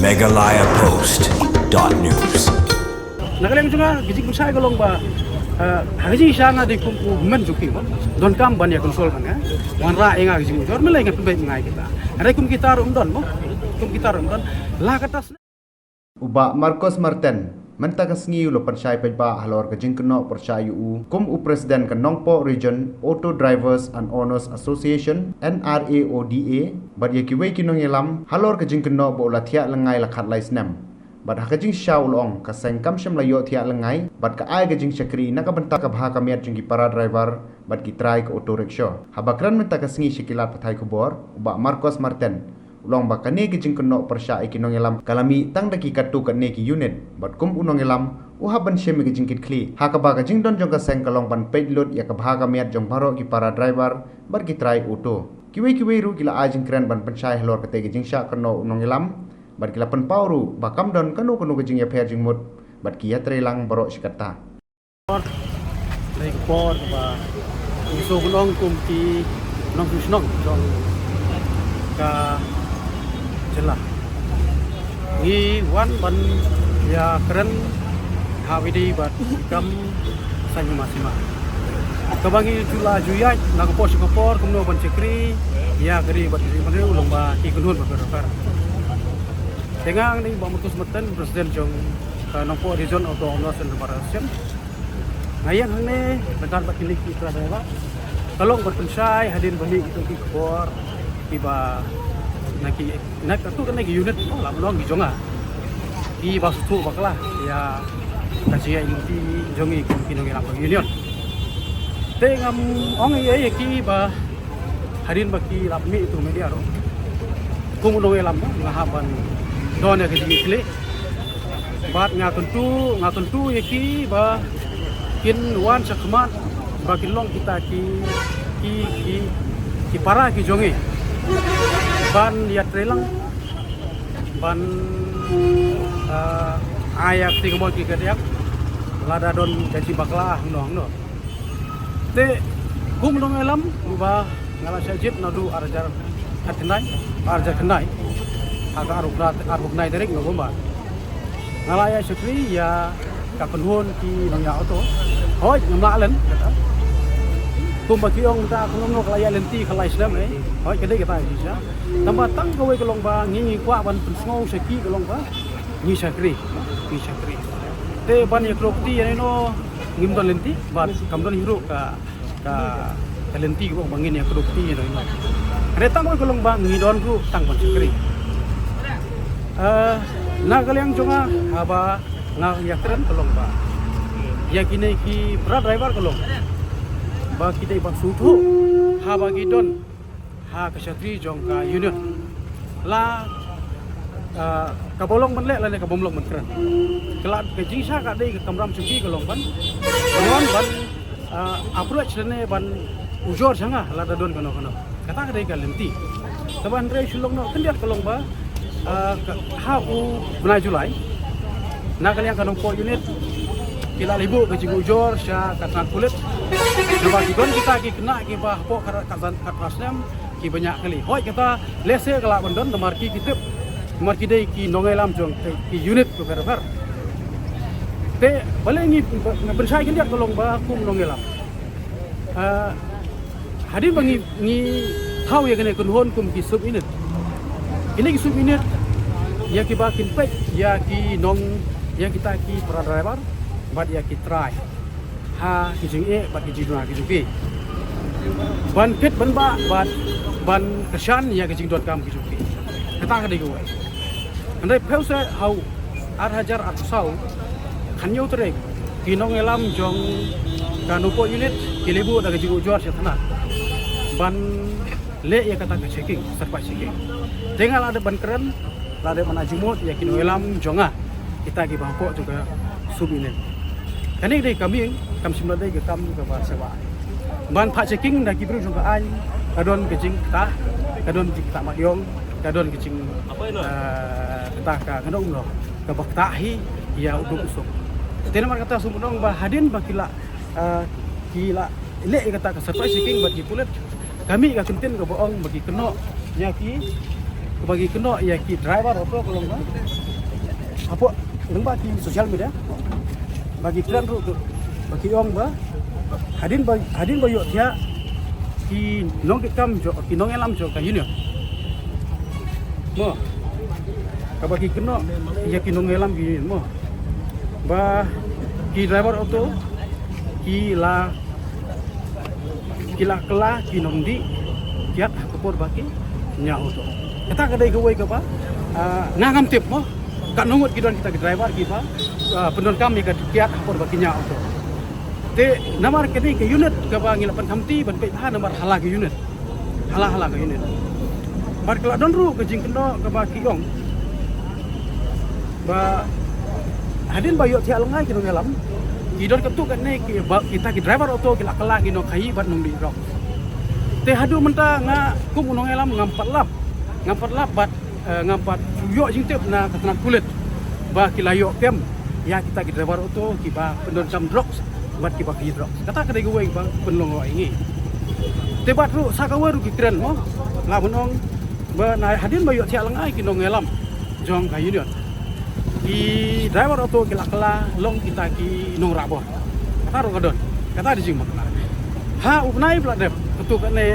megalayapost.news. Nagaling juga gijik saya golong ba haji sana di kumpu men juki mo don kam ban ya konsol kan wan ra enga gijik jor melai ngat baik ngai kita ada kum kita don mo kum kita don la katas Uba Marcos Martin menta kasngi lo percaya pejba halor ke jingkno percaya kum presiden ke Nongpo Region Auto Drivers and Owners Association NRAODA bad yekiwe kinong yelam halor ke jingkno bo la thia lengai la khat lai snam bad ha jing shaw long ka sengkam shem la yo thia lengai bad ka ai ke jing chakri na ka banta ka bha ka miat jing ki para driver bad ki try ke auto rickshaw habakran menta kasngi shikilat pathai kubor uba Marcos Martin ulong bakane ki jingkno persya ikinong elam kalami tang daki katu kane ki unit bat kum unong elam uhaban shem ki jingkit kli hakaba ka jingdon jong ka seng kalong ban pejlot ya ka bhaga miat jong baro ki para driver bar ki try auto kiwe ru kila ajing kren ban pensai hlor kate ki jingsha kano unong elam bat kila pen pauru bakam don kanu ki jing ya pher jing mut bat ki ya trelang baro sikata lai por ba uso ulong kum ki nong kusnong dong ka jelah ni wan ban ya keren hawidi bat kam sanyu masima kabangi jula juyat na ko por kumno ban cekri ya geri bat ban ulung ba ki kunun ba kar tengang ni ba mutus meten presiden jong Nongpo Region Auto Owners and Association ngayan hang bekan bat kilik kita adalah kalau berpensai hadir balik itu ki por tiba naki nak tu kan naki unit lam long gi jonga di basu bakla ya kasia inti jongi kum kinong lam union tengam ong ye ki ba harin baki lapmi itu media ro kum nong lam ngahaban don ya ki kle bat ngaton tu ye ki ba kin wan sakmat baki long kita ki para ki jongi ban lihat trelang ban ayak tiga mau ki kadiak lada don jadi bakla no te kum dong elam ba ngala sajib nadu arjar kenai aga aruk nai derek no bomba ngala ya sekri ya ka penhun ki nong ya auto hoi ngamalen kata kum bagi ong ta kum no kalaya lenti kalai sedam hoi kedai kita isa tambah tang kowe kelong ba ngi kwa ban pensngau seki kelong ba ngi sakri te ban ye krokti ya no ngim don lenti ban kam don hiru ka lenti ko bangin ya krokti ya no re tang kowe kelong ba ngi don ru tang ban sakri na kalyang jonga aba nga yakren kelong ba yakine ki pra driver kelong ba kita ibang sutu ha bagi don ha kesatri jong ka union la kabolong menlek la ne kabomlong menkran kelat ke jingsa ka dei kamram suki kolong ban ban approach ne ban ujor sanga la da don kono kata ka dei ka lenti taban rei sulong no kendiat kolong ba ha u bulan Julai na kalian kanong po unit kila libu ke jigu ujor sya katan kulit coba kon kita ki kena ki bah po katan katrasnem ki banyak kali hoi kita lese kala bondon nomor ki kitip nomor ki dei ki nongelam jong ki unit ko ver te balengi bersai kan dia tolong ba kum nongelam hadir bangi ni tahu ya kene kunhon kum ki sub unit ini ki sub unit ya ki bakin pek ya ki nong ya kita ki para driver bad ya ki try ha ki jing bad ki jing ki jing ban pit ban ba ban kesan ya ke jingdot kam kijuki kata ka dei andai pause hau ar hajar atusau khanyo trek kinong elam jong kanupo unit kilebu daga jigo juar setana ban le ya kata ka checking serba checking tinggal ada ban keren ada ban ajumut ya kinong elam jonga kita ki bangko juga sub unit kani dei kami simla dei kam ke bahasa ba ban pak checking dah kibru juga an kadon kecing ta kadon kita madyong kadon kecing kita ka kadon no ka baktahi ya uduk usuk tena mar kata sumunong ba hadin bakila kila ile kata ka surprise checking bagi pulet kami ka kuntin ka boong bagi keno nya ki bagi kena ya ki driver auto kalau ba apa lembak ki sosial media bagi kran ru bagi ong ba hadin ba yo dia ki nong kam jo ki nong elam jo ka yun mo ka bagi kena ya ki nong elam ki mo ba ki driver auto ki la kela ki nong di kiat kapor baki nya auto kata kadai gawai ka ba ngangam tip mo kat nungut kidon kita ke driver kita pendon kami ka kiat kapor baki nya auto te namar kini ke unit ka ba ngilapan kamti ban pe ha namar hala ke unit hala ke unit bar kala don ru ke jing kendo ka ba kiong ba hadin ba yo ti alangai kidon ngalam kidon ketu kan ne kita ke driver auto kila kala kino kai ban nung di rock te hadu menta nga kum unong elam ngampat lap bat ngampat yo jing tip na katnak kulit ba kilayo kem ya kita ke driver auto kiba pendon sam drops bat kiba ki drops kata kadai gue ba penlong ingi te bat ru sakawer ki kren mo la bunong ba na hadin ba yo ti alangai kino ngelam jong kayu dia ki driver auto kila kala long kita ki nong rabor kata ro kadon kata di jing makna ha upnai bladep ketu kan ne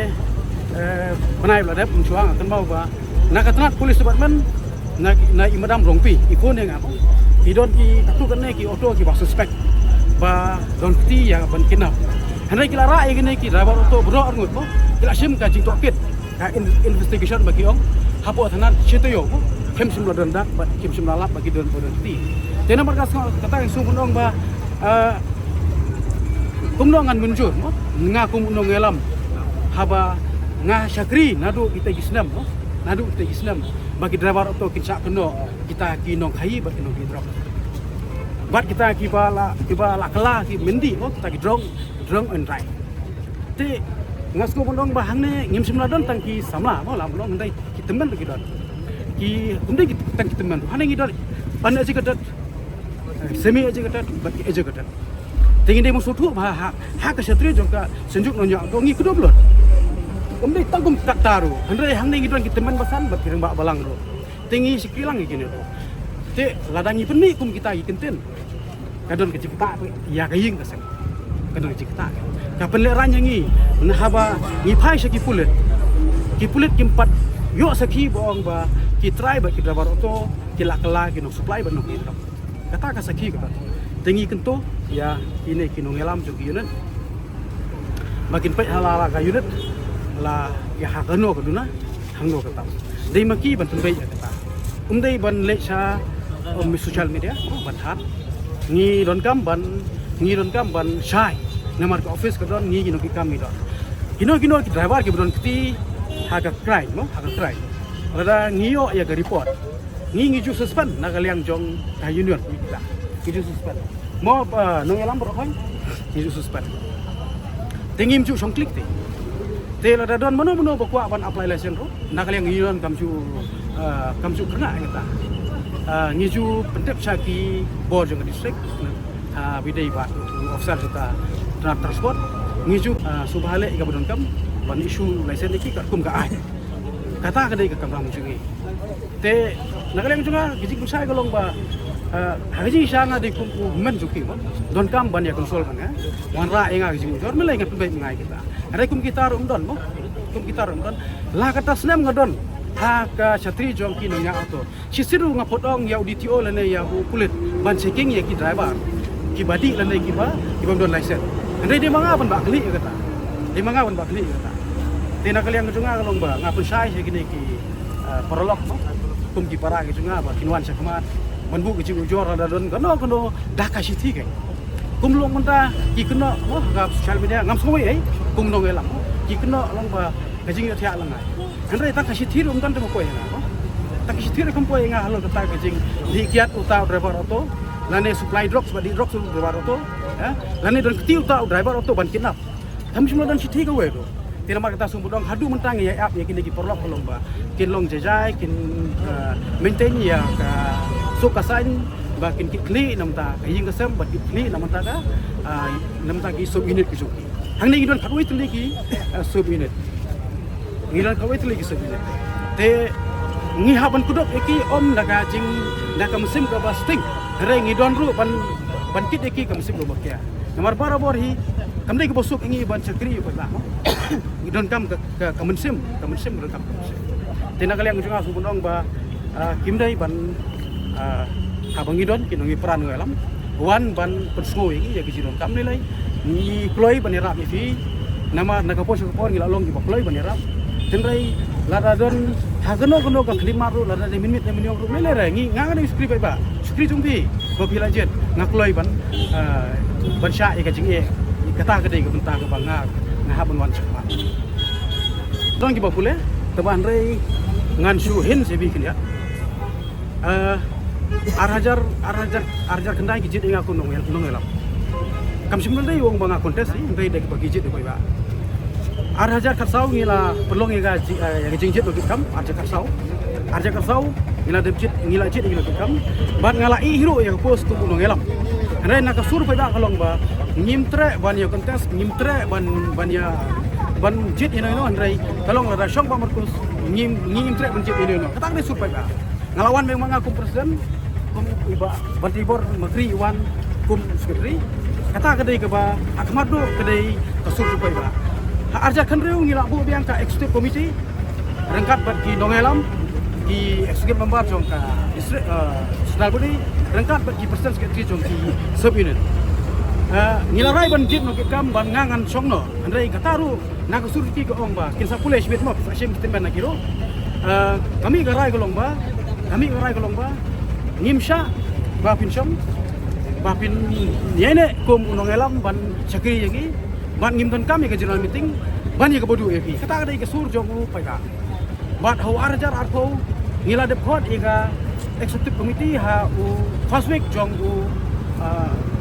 benai bladep mencuang akan mau ba na katnat polis department na imadam rongpi ikon yang apa idon ki ketu kan ne ki auto ki ba suspect ba don ti ya ban kinap hanai kila ra gini ki driver auto bro ngut mo kila sim ka jing tokit ka investigation bagi ong hapo thanat chito yo mo kem sim lodon dak ba kem sim lalap bagi don ti tena markas kata yang sung ong ba kumnongan muncul mo nga kumnong elam haba nga syakri nadu kita gisnam mo nadu kita gisnam bagi driver auto kinsa keno kita kinong kai ba kinong drop bat kita kibala kala ki mendi mo kita ki drong and drive te ngasko mondong bahang ne ngim simladon tangki samla mo lam lo ndai ki temen ki don ki undai ki tangki temen hane ngidor pan aja kedat semi aja kedat bat ki aja kedat tingin dia musuh tu ha ke satria juga senjuk nonyak dongi kedua belum kemudian tanggung tak taru andre hang ni gidon kita teman basan bat kirang bak balang ro tinggi sekilang gini tu te ladangi penik kum kita ikenten kadon kecipta ya kaying kasang kadon kecipta ka penleran yangi haba ni pai saki pulet kimpat yo saki boong ba ki try ba ki driver auto kila kala ki no supply ba no ki kata ka saki ka tinggi kento ya ini kinong elam jo unit makin pe hala ka unit la ya hakano ka duna hangno ka tam dei maki ban tunbei ya kata dei ban lecha social media ban hat ngi don kam ban shai namar ka office ka don ngi kino ki kam don kino ki driver ki don kti haga crime mo haga crime ada ngiyo ya ka report ngi ju suspend na kaliang jong ka union kita itu suspend mau nong elam berapa itu suspend tinggi mcu song klik te la don mano bakwa ban apply license ro na kaliang union kamcu kena kita ngiju pentep saki board jong district bidai ba officer kita transport ngiju subhale ka bodon kam ban issue license iki ka kum ka ai kata kadai ka kam mcu te na kaliang juga gijik busai golong ba haji sana di kumpu men juki mo don kam ban ya konsol kan ya wan ra enga gijing jor melai ngat baik ngai kita ada kum kita rum don la kata snem ngadon ha ka chatri jong ki no nya auto sisiru ngapodong ya uditio lene ya kulit ban checking ya ki driver ki badi lene ki ba ki bam don license andre dia manga ban ba kli kata dia manga ban ba kli kata tina kalian ngajunga kalong ba ngapun sai se kini ki prolog mo kum ki para ki junga ba kinwan sakmat manbu ke cigu jor ada don kano daka siti kai kum long menta ki kena oh ga social media ngam somoi ai kum dong elam ki kena long ba kajing ya langai andre tak siti rum tan mo ko ya tak siti rum ko ya halo kata kajing di kiat uta driver auto lane supply drops ba di drops driver auto ya lane don keti uta driver auto ban kinap kami semua dan siti ka we do tira mar kata sumbu dong hadu mentang ya app ya kini ki perlok long ba kin long jajai kin maintain ya ka so kasan bakin kikli namta kaying kasam bat kikli namta ka namta ki sub unit kisuki hang ni gidon katwai tuli ki sub unit ngidon katwai tuli ki sub unit te ngihaban kudok iki om naga jing naga musim ka basting re ngidon ru ban kit iki ka musim ru bakia namar barabor hi kamdai ke bosuk ingi ban cakri ko lah ngidon kam ka musim ru kam tina kalian junga su bunong ba kimdai ban habang ngidon kinongi peran ngalam wan ban persngoi iki ya kijidon kam nilai ni kloi ban irap fi nama naga pos ko por ngila long ki kloi ban irap tenrai lada don hageno ka kelima ru lada de minit ru lele rangi nganga ni skrip ba skrip jumpi babila jet ngakloi ban sya ka jinge kata ka dei ka benta ka banga ngaha ban wan sakma don ki bapule teban rei ngan suhin sebi kin ya arhajar kendai ki jit inga ku nong elam kam simul dei wong banga kontes ni rei de ka jit ko ba arhajar karsau ngila pelong ya jingjit lo kam arja karsau ngila debjit ngila jit ngila kam ban ngala I hero ya post tu nong elam rei nak sur pa da kalong ba ngimtre ban ya kontes ngimtre ban ya ban jit ino rei kalong la syong ba markus ngimtre ban jit ino katang ni sur pa da ngalawan memang aku presiden kum iba ban tibor menteri wan kum sekretari kata kedai ke ba akmadu kedai kasur pa ba arja kanreu ngila bu biang ka executive committee rengkat bat ki nongelam ki executive member jong ka senal budi rengkat bat ki president secretary jong ki sub unit ngila rai ban jit no ki kam ban ngangan songno andai kataru na kasur ki ko ong ba kin sa pule shbet mo fasim timban na kiro kami garai golong ba ngimsha ba pinsom ba pin yene kum nongelam ban chakri yagi ban ngimton kami ke general meeting ban ye ke bodu epi kata kada ke sur jomu paika bat hau arjar arpo ngila de pot ega executive committee ha u first week jong u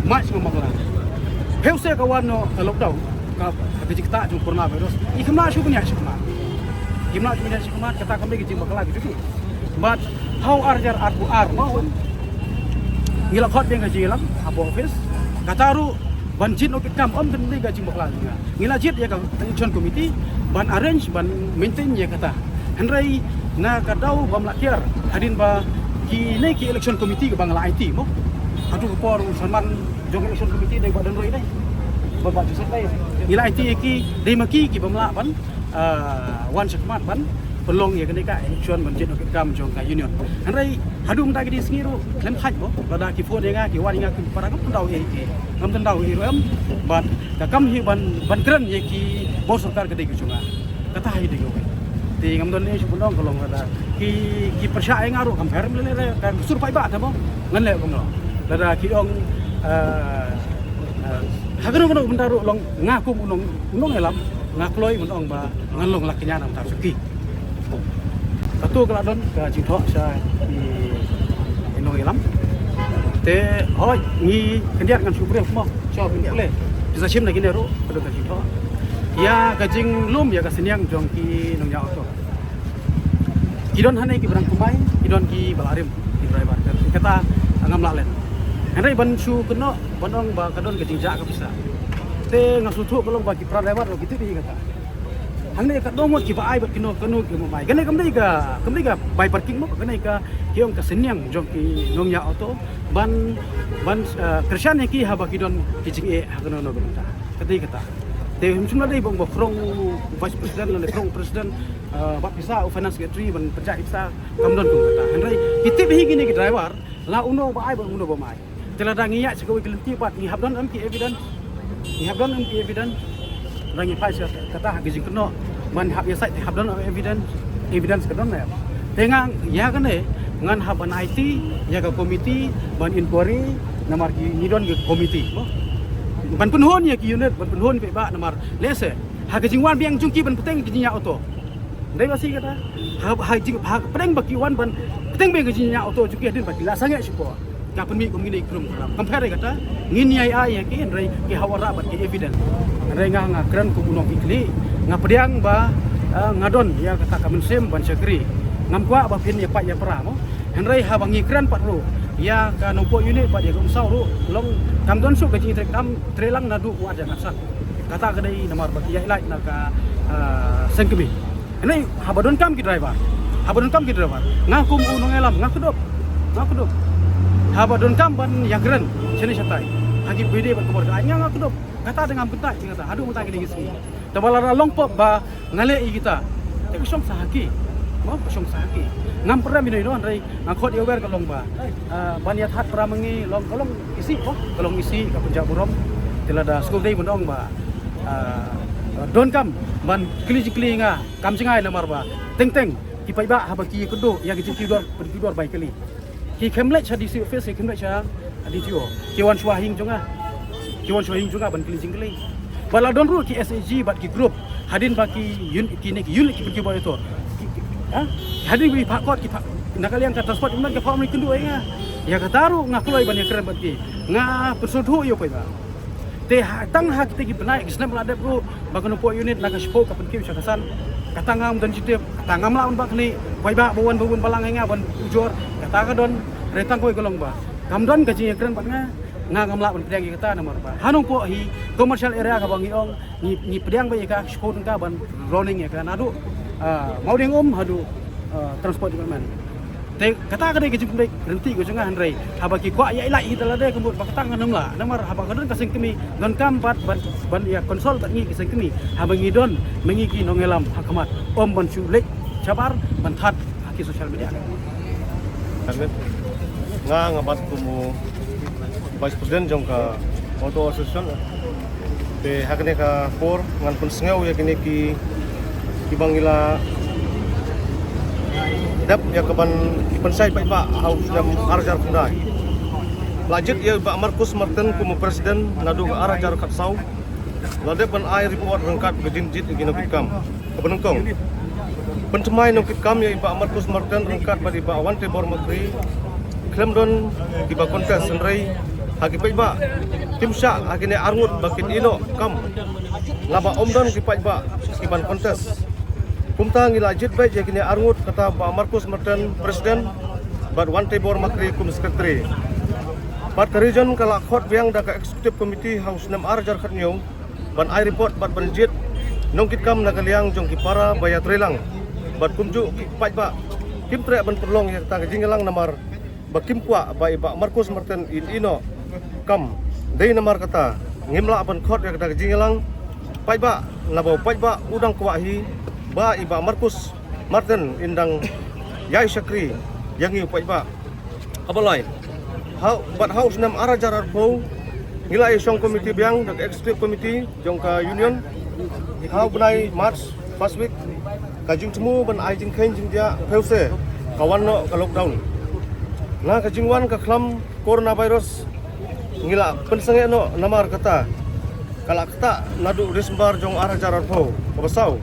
march ngomongla heuse kawan no lockdown ka kita jong corona virus ikma shu punya shukma gimna punya shukma kata kami ke jing bakla gitu bat hau arjar arpo mau ngila khot yang gajilam apo office kataru ban jit no kam om ten ni gaji bakla ngila jit ya ka election committee ban arrange ban maintain ya kata henrai na kadau bam lakiar hadin ba ki nei ki election committee ka bangla IT mo atu por Salman jong election committee dai badan roi dai ba joseph dai ngila IT ki dai maki ki bamla ban wan sakmat ban pelong ya kene ka election ban jit no kam jong ka union henrai hadum ta ki singiru lem khaj bo lada ki phone nga ki wani nga ki para kam tandau e ki ngam tandau e rom ban ka kam hi ban kran ye ki bo sarkar ke dei chunga kata hi dei go ti ngam don ne subulong kolong lada ki persya ngaru kam fer le ka sur pai ba ta mo ngan le kom no lada ki ong hagano no bendaru long ngaku unong elam ngakloi unong ba ngalong lakinya nam ta suki Satu keladon ke Jithok sa di Nong Elam. Te hoi ngi kendiat kan subrel mo cho boleh. Bisa sim lagi neru pada ke Jithok. Ya kajing lum ya kaseniang jong ki nong ya auto. Kidon hanai ki berang kumai, kidon ki balarim di driver. Kata ngam lalen. Henry ban su keno banong ba kadon kajing jak ka bisa. Te ngasutu belum bagi pra driver gitu di kata. Hang ni ka domot ki ba ai bat kino ki mai ganai kamdai ka bai parking mo ganai ka kiong ka senyang jong ki nong ya auto ban kersan ki ha ba kidon ki jing e ha kono no benta kadai kata te hum dai bong krong vice president le krong president ba bisa finance secretary ban perja isa kamdon tu kata henry kitip hi gini ki driver la uno ba ai ba uno ba mai telada ngiya sekoi kelenti bat ngi habdon am ki evidence rangi paisa kata gijing keno man hab yasai habdon evidence kedon ya tengang ya kan ngan haban IT ya ka komiti ban inquiry namar ki nidon ke komiti ban penhon ya ki unit ban penhon pe ba namar lese ha gijing wan biang jungki ban peteng gijinya auto dai basi kata ha jing ha peteng baki wan ban peteng be gijinya auto juki hadin baki lasange sipo ka penmi komini krum compare kata ngin ai ya ki rai ki hawara bat ki evidence rai nga kran ku bunong ikli nga pediang ba ngadon ya kata kamen sem ban sekri ngam kwa ba pin ya pak ya pra mo henrai ha bangi kran pat ru ya ka nompo unit ba dia kum sau ru long kam don su ka ji trek kam trelang nadu wa ja kasak kata kadai namar ba ya ilai na ka sengkemi henrai ha badon kam ki driver Habadon kam kita dapat. Ngakum unong elam ngakudop. Habadon kam ban yagren sini satai. Hagi bede ban kebor anya ngakudop. Kata dengan bentai kata. Aduh mutai gini gisi. Tabalara longpop ba ngale kita. Tapi syong sahaki. Mau syong sahaki. Ngam pernah minoi doan rai ngakot ya wer kalong ba. Ban yat hat pramangi long kalong isi kalong isi ka penjak burom. Tilada school day bundong ba. Don kam ban kili nga kam singai namar ba. Teng ki pai ba haba ki kudo ya ki tidor bai kali. Ki kemlet cha di face kemlet cha di tio. Ki wan swahing jonga. Ban kili. Bala don ru ki SAG bat ki group hadin baki unit ki boy itu. Hadin bi pakot ki nakalian ka transport man ka family kendu nga. Ya kataru ngakulai ban ya keren bat ki. Nga persudhu yo pai ba. Te tang hak te ki benai kisna meladep ru bagun po unit naga spo ka penkim syakasan. Katangam dan jitip katangam laun bak ni pai ba bawon balang nga ban ujor kata ka don retang koi golong ba. Kamdon ka ji keren bat nga ngam la ban pedang kita nomor ba. Hanung po hi commercial area ka bang iong ni pedang ba ka spo ka ban running ya kan adu mau ding hadu transport department. Te kata ka dei ke jumpai berhenti ko janga handrai haba ki kwa ya ilai hitala de kembut bakatang nam la namar haba kadon kasing kemi don kampat ban ya konsol tak ngi kasing kemi haba ngi don mengi ki nongelam hakamat ban sulek cabar ban that haki sosial media Amit ngabat kumu vice president jongka auto association te hakne ka por ngan pun sengau ya kini ki bangila dap ya kaban pensai pak haus jam arjar kundai lanjut ya Pak Markus Martin kumu presiden nadu ke arjar kat sau ladep ban air report rengkat gejinjit gina pikam kebenengkong pentemai no pikam ya Pak Markus Martin rengkat badi Pak Wante Bor Makri klaim don di ba kontes senrai hagi pak tim syak hagi ne arngut bakin ino kam laba omdon ki pak kiban kontes kumta ngila jit baik ya kini arngut kata Pak Markus Martin presiden bat Wante Bor Makri kum sekretari bat region kala khot biang da ka executive committee haus 6 arjar khat nyong ban ai report bat banjit nongkit kam nagaliang jong kipara bayat relang bat kumju pak kim tre ban perlong ya kata jingelang namar bakim kwa bai Pak Markus Martin in ino kam dei namar kata ngimla ban khot ya kata jingelang pak labau pak udang kwahi ba Pak Markus Martin indang yai syakri yang iu pak abalai bat haus 6 arajar arpo ngilai song komiti biang dak executive committee jongka union hau benai march past week kajing temu ban ai jing khain jing dia pause kawan no ka lockdown na kajingwan ka khlam coronavirus ngila pensenge no namar kata kala kata nadu Desember jong arajar arpo basau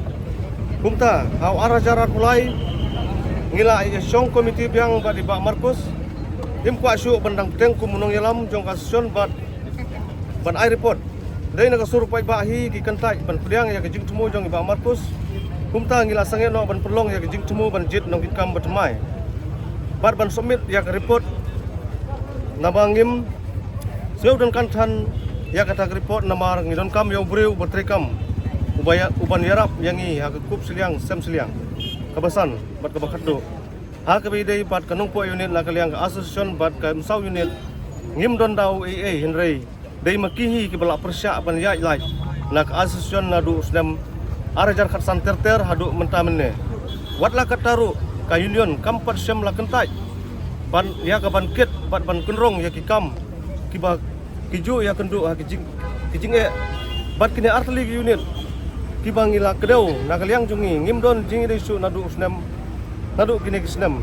kumta hau arajar mulai ngila song komiti biang ba di Pak Markus im kwa syu bandang teng kumunong yalam jong kasion ban ai report dai na kasur pai bahi ki kantai ban pediang ya kejing temu jong Pak Markus kumta ngila sange no ban perlong ya kejing temu ban jit nong kikam batmai ban submit ya report nabangim seu dan kantan ya kata report namar ngidon kam yo breu bertrekam ubaya uban yarap yangi ha kup seliang sem seliang kabasan bat kabakado ha kabidai bat kanong po unit la kaliang association bat ka msau unit ngim don dau henrei dei makihi ki bala persya ban ya lai nak association nadu snem arajar khat santerter hadu mentamene watla kataru ka union kampat sem la kentai ban ya ka ban kit bat ban kunrong ya ki kam ki ba kiju ya kendu ha kijing bat kini artli unit kibangila kedau nakaliang jungi ngimdon jingi desu nadu snem nadu kini kisnem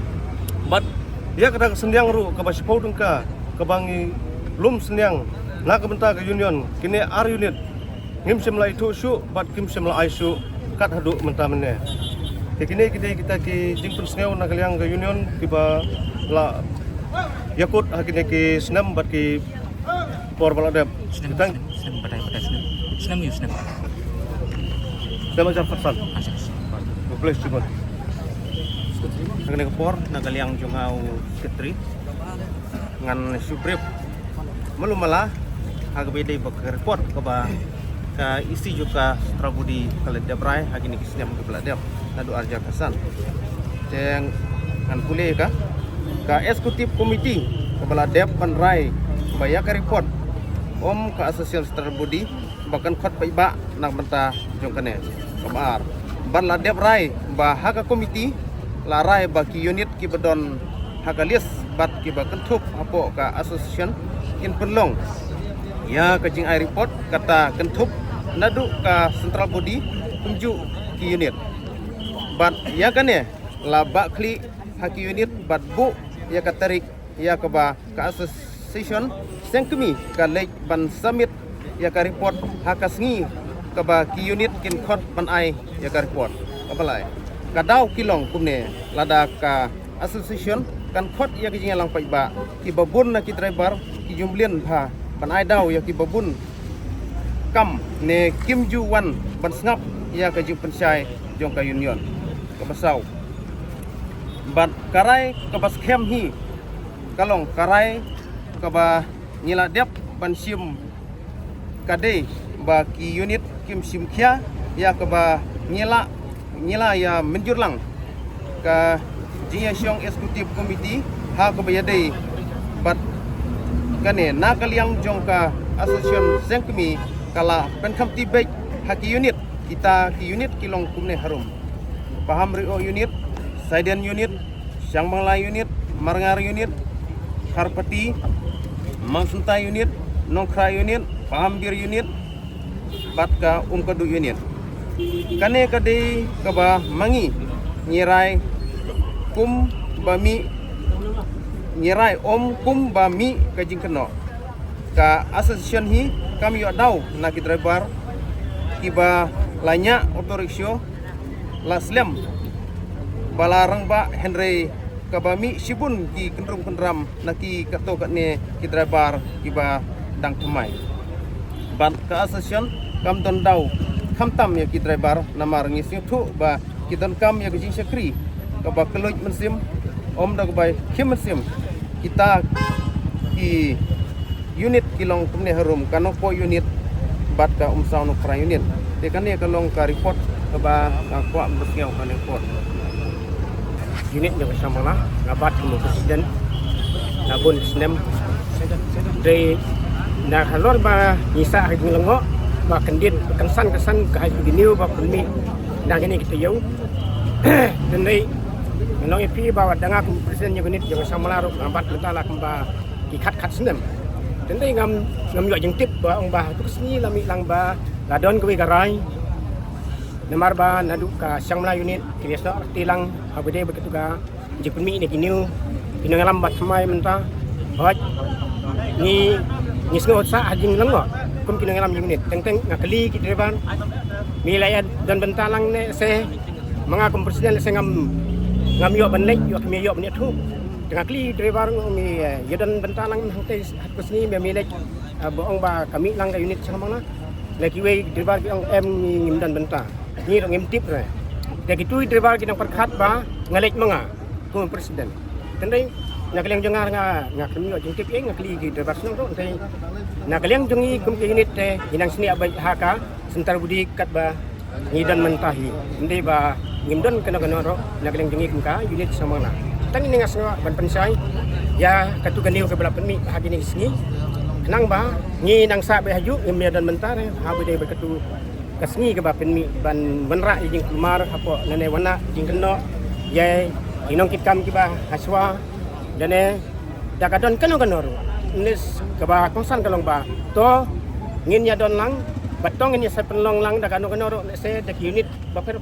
bat ya kada sendiang ru ka basipau dengka kebangi lum sendiang na kabenta ke union kini ar unit ngim semla itu su bat kim semla aisu kat hadu mentamene kini kita ki jingpun sengau nakaliang ke union tiba la yakut hakine ki snem bat ki por baladep Snem badai snem. Dalam macam fasal. Boleh cuba. Ngan kepor nagaliang jungau ketri ngan suprep melumala agak beda bak report keba ka isi juga trabudi kaledabrai hagini kisnyam ke beladap nadu arjar kasan Ceng kan pulih ka eksekutif komiti kepala dep pan rai baya ka report ka asosial central body bahkan khot pai ba nak banta jong kane kabar ban la dep rai ba haka komiti la rai ba ki unit ki bedon haka list bat ki ba kentup apo ka association in penlong ya ka jing ai report kata kentup nadu ka central body tunjuk ki unit bat ya kane la ba kli haki unit bat bu ya ka tarik ya ka ba ka association sengkemi ka lek ban summit ya ka report haka sngi ka ba ki unit kin khot ban ai ya ka report ka balai ka daw kilong kumne lada ka association kan khot ya ki jingalang pai ba ki babun na ki driver ki jumblien ha ban ai daw ya ki babun kam ne kim ju wan ban ngap ya ka ju pensai jong ka union ka basau ban karai ka bas kem hi kalong karai ka ba nyila dep ban sim kade ba ki unit kim sim khia ya ka ba nyila ya menjurlang ka jia siong eksekutif komiti ha ka ba yade bat kane na kaliang jong ka asosiasi sengkemi kala pen kam tibek ha ki unit kita ki unit kilong kumne harum paham rio unit Saiden unit Syangmangla unit Marangar unit Harpati Mangsunta unit Nongkra unit Pahambir unit Batka Kadu unit kane kade kaba mangi nyirai kum bami nyirai kum bami kajing keno ka association hi kami yo daw na ki driver kiba lanya otoriksyo laslem balarang ba Henry kabami sibun ki kendrum kendram naki kato katne ki driver kiba dang tumai ban ka association kam don daw kamtam ya ki driver namar ngisi thu ba ki don kam ya ki sakri ka ba keluj mensim om da bai kim mensim kita ki unit kilong tumne harum kanong po unit bat ka umsaw no pra unit de kan ya kalong ka report ka ba kwa besngaw ka report unit yang bersama lah ngabat mu presiden nabun snem dari nak halor ba nyisa ngelengo ba kendit kesan ka giniu ba pemi nang ini kita yau dan dei menong ipi ba danga ku presiden yang unit yang bersama lah ngabat mentala kemba ikat snem dan dei ngam yo jengtip ba ong ba tu sini lami lang ba ladon kuwi garai namar ba nadu ka Syangmala unit kiesa tilang abade begitu ka jepmi ni kiniu pinangalam bat samai menta hoj ni sngot sa hajing lengo kum pinangalam unit teng ngakali ki depan wilayah dan bentalang ne se mengakum presiden se ngam yo benlek yo kami yo menit tu tengah kli depan mi yadan bentalang hangte hakus ni memilek boong ba kami lang ka unit Syangmala lagi we depan em ngimdan benta ni rong imtip re de gitu driver kinang perkhat ba ngalek manga ku presiden tendai nakaleng jongar nga kami jengtip ngakli gi driver snong to tendai nakaleng jongi kum unit te inang sini abai haka sentar budi kat ba ngidan mentahi tendai ba ngimdon kana ro nakaleng jongi kum ka unit samana tang ini ngaswa ban pensai ya katu ganiu ke bala penmi hagini sini kenang ba ngi nang sa be haju ngimidan mentar ha budi berkatu kasngi ke bapen mi ban menra jing kumar apo nene wana jing keno ye inong kitkam ki ba haswa dane dakadon keno nis ke ba kongsan kalong ba to ngin ya don lang batong ngin ya sa penlong lang dakano keno se dak unit ba per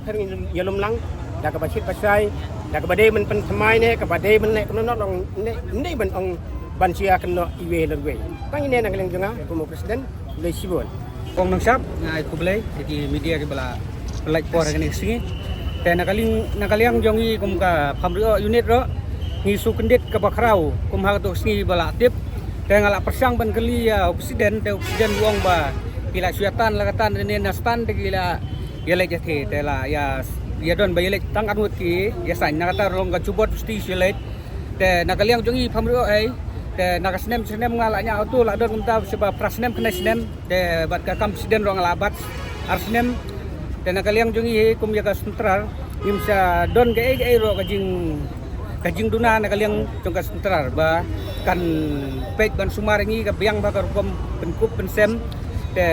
yelum lang dak ba chit pasai dak ba de men pen semai ne ke ba de men ne keno long ne ben ong ban sia keno iwe lerwe tang ine nang leng jonga kumo presiden le sibon Kong nang sap ngai kublai di media ke bala pelaj por kene singi te nakaliang jongi kum ka phamrio unit ro ngi su kendit ka bakrau kum ha to singi bala tip te ngala persang ban kali ya presiden wong ba kila suatan lakatan ne nastan de kila yele jathe te la ya don ba yele tang anut ki ya san nakata rong ka chubot sti yele te nakaliang jongi phamrio ai te nakasnem ngalanya auto la don kumta sebab prasnem kena snem te bat ka kam presiden rong labat arsnem te nakaliang jongi kum ya ka sentral ngimsa don ke ro kajing duna nakaliang jongka sentrar ba kan pek ban sumaringi ka biang ba kom penkup pensem te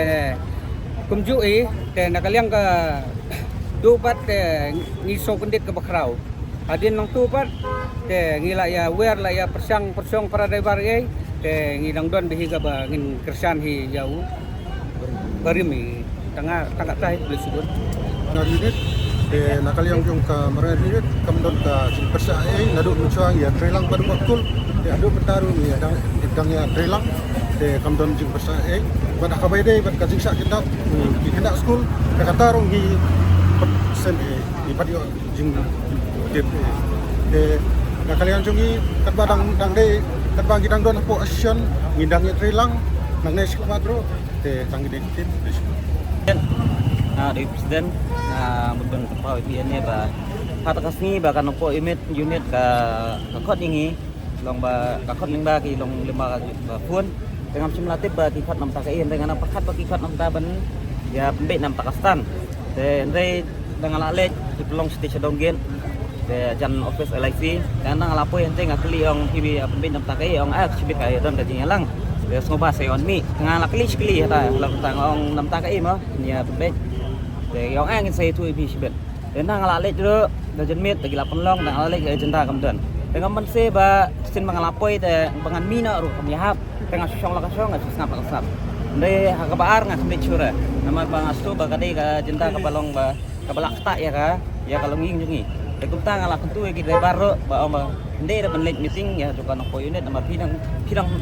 kumju te nakaliang ka dupat te ngiso kendit ke bakrau adin nang tupat te ngila ya wer la ya persang para driver te ngidang don bihiga ba ngin kersan hi jauh barimi tanga tai boleh sebut unit de nakaliang yung ka marang unit kamdon ka persa nadu mencuang ya trelang pada waktu de adu betaru ya dang ya trelang de kamdon jing persa pada kabay de pada kajing sa kita di kena school kata rong hi sen di padio jing de nakaliang jungi kat badang dang de kat bang gidang don po action ngidang ya trelang nang ne skwadro de tangi de tim dari presiden mungkin kepala ini ba kata kasni ba kan po unit ka kot ini long ba ka kot lingba ki long lima ka pun dengan simulatif ba ki kot nam ta kain dengan apa kat ba ki kot nam ta ban ya pembe nam ta kastan de ndai dengan lalek di pelong station donggen de jan office LIC karena ngalapo ente ngakli ong PB pembe nam ta kai ong ak sibit kai don ka jingalang de ngoba se on mi ngalakli skli ta lang tang ong nam ta kai mo nya pembe để yang angin saya tu ibi sibet dan nang lalek jero dajen mit lagi lapan long nang lalek ke jenta kamdan dengan mense ba sin mangalapoi te bangan mina ru kamyahap tengah susong lakasong ngas ngap kasap ndai hakabaar ngas mit cura nama bang astu ba kadai ka jenta ka balong ba ka balak ta ya ka ya kalau nging jungi de kumta ngala kentu ki de baro ba om ndai da benlet meeting ya juga nok unit nomor pinang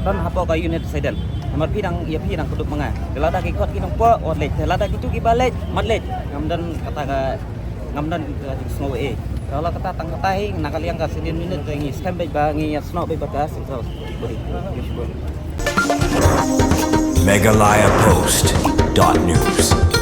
dan hapo ka unit sedan nomor pinang ya pinang kuduk menga delada ki kot ki nong po odlet delada ki tu ki balet matlet ngamdan kata ka ngamdan snow kalau kata tang katai nakaliang ka sinin minute ngi standby ba ngi snow ba bagas so beri Meghalaya Post.news